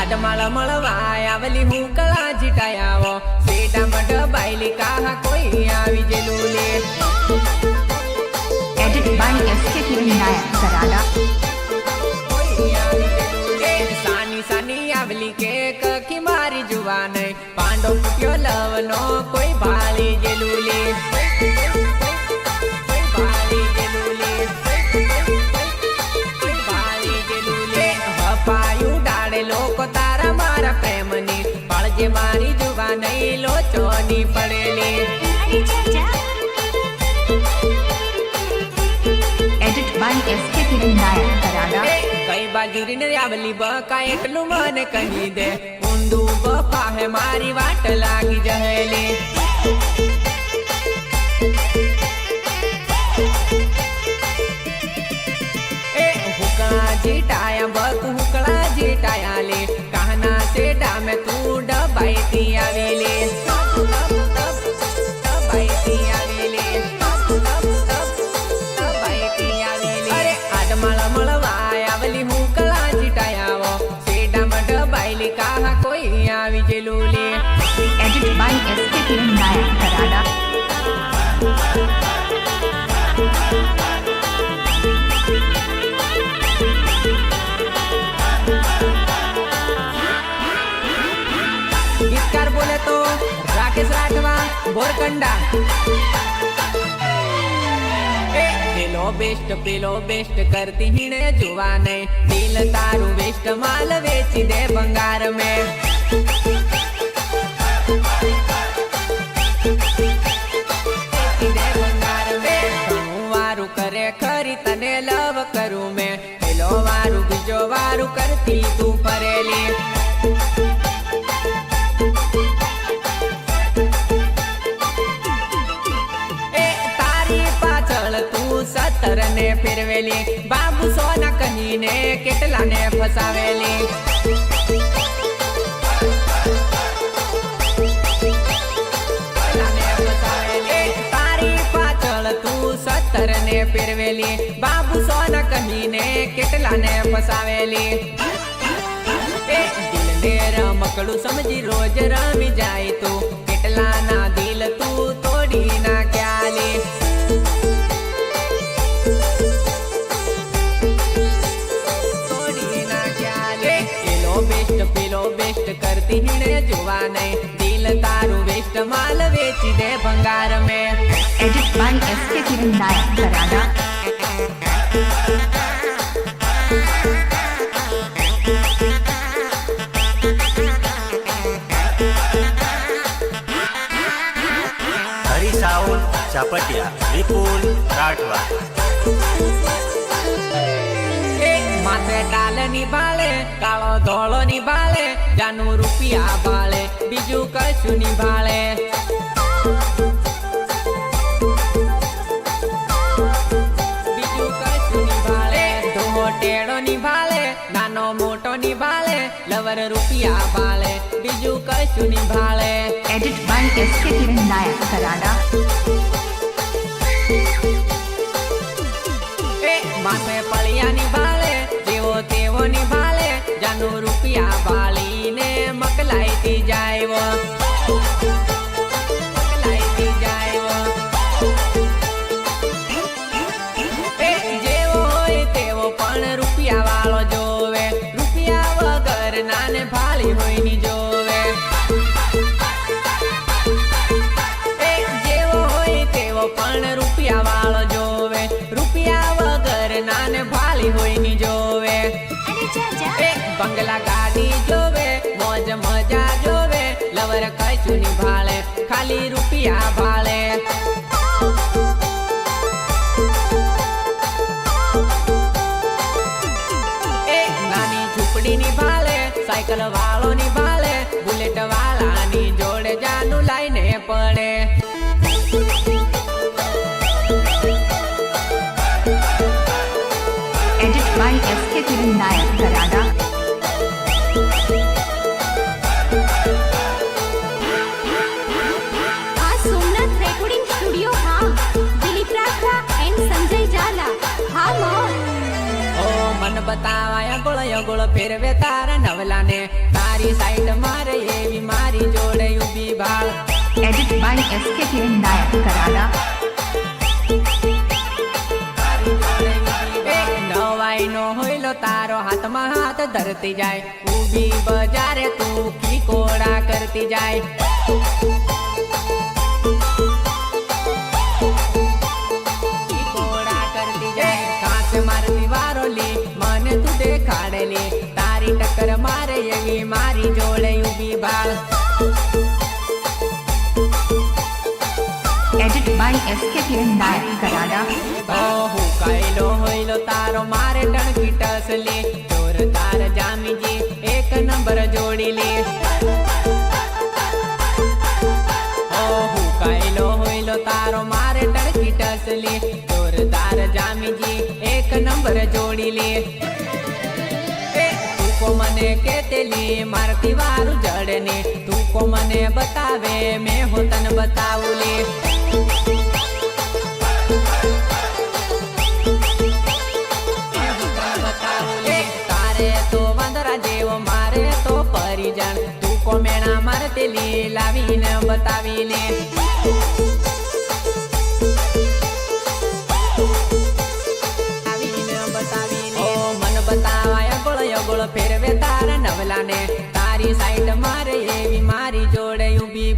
आडमाळ मळवाय आवली हुकळा जिटायावो सेटा मठ बायली काहा कोई आवी जेलुले edit by SK Kiran Nayak Karada सानी सानी आवली के कखी मारी जुवान पांडो पुट्यो लवनो कोई भाली जेलुले पायू डाड़े लोको तारा मारा प्रेमनी पड़जे मारी जुवानई लोचोनी पड़ेली edit by SK Kiran Nayak Karada कई बाजूरी ने आवली बका एकलू मन कही दे उंदू बपा है मारी वाट लागी जहेली हुकड़ा जिटाया बक हुकड़ा जिटाया ले कहना से डामे तू डबाईती आवेले अरे आडमाळ मळवाय आवली हुकड़ा जिटायावो सेडा मड बायली काहा कोई आवी जेलुले edit by SK Kiran Nayak Karada गीतकार बोले तो राकेश राठवा बोरकंडा पेलो बेस्ट करती हिणे जुवाने दिल तारू बेस्ट माल वेची दे बंगार में वारू करे खरी तने लव करू मैं पेलो वारू बीजो वारू करती तू परेली सत्तर ने फिरवेली बाबू सोना कही ने केटला ने फसावेली तारी पाचल तू सत्तर ने फिरवेली बाबू सोना कही ने केटला ने फसावेली दिल ने रमकड़ू समझी रोज रमी जाए तू केटला ना दिल तू तोड़ी ना क्याली पेलो बेस्ट करती हिणे जुवाने दिल तारू बेस्ट माल वेची दे बंगार में edit by SK Kiran Nayak कराड़ा हरी साउल चापटिया विपुल राठवा माथे डाल निभाले कालो धोलो निभाले जानू रुपिया भाले बीजू कशु निभाले बीजू कशु निभाले दो टेड़ो निभाले नानो मोटो निभाले लवर रुपिया भाले Biju कशु निभाले edit by SK Kiran Nayak Karada माथे पलिया निभाले जेवो तेवो निभाले जानू रुपिया बाली ने मकलाईती जायवो मकलाईती जायवो जेवो होय तेवो पण रुपिया वालो जोवे रुपिया वगर नाने भाली होय नी जोवे जेवो होय तेवो पण रुपिया वालो जोवे रुपिया नाने भाली होई नी जोवे बंगला गाड़ी जोवे मौज मजा जोवे लवर कछु नी भाले खाली रुपिया भाले नानी झुपड़ी नी भाले साइकिल वालो नी भाले बुलेट वाला नी जोड़े जानू लाइने पड़े edit by SK Kiran Nayak कराड़ा सोमनाथ रेकॉर्डिंग स्टूडियो हाँ दिलीप राठवा एंड संजय जाला हाँ ओ मन बतावाया गोळयो અગોળ ફેરવે તારા નવલાને તારી સાઈડ મારે એવી મારી જોડે ઊભી ભાળ Edit by SKTN Nayak Karada. નવાઈ નો હોયલો તારો હાથમાં હાથ ધરતી જાય ઊભી બજારે તું ખીકોડા કરતી જાય ખીકોડા કરતી જાય કાચ મારતી વારોલી મને તું દેખાડેલી તારી ટક્કર મારે એવી મારી જોડે ઊભી ભાળ Edit by SKTN Nayak Karada. હું કઈલો હોઈલો તારો મારે ટણકી ટસલી જોરદાર જામીજી એક નંબર જોડી લે હું કઈલો હોઈલો તારો મારે ટણકી ટસલી જોરદાર જામીજી એક નંબર જોડી લે તું કો મને કેતેલી મારતી વારું જડને તું કો મને બતાવે મેં હો તને બતાવું લે તારે તો વાંદરા જેવો મારે તો પરિજણ તું કો મેણા મારતેલી લાવીને બતાવી લે મન બતાવાય અગોળ ફેરવે તારા નવલાને તારી સાઈડ મારે એવી મારી જોડે ઊભી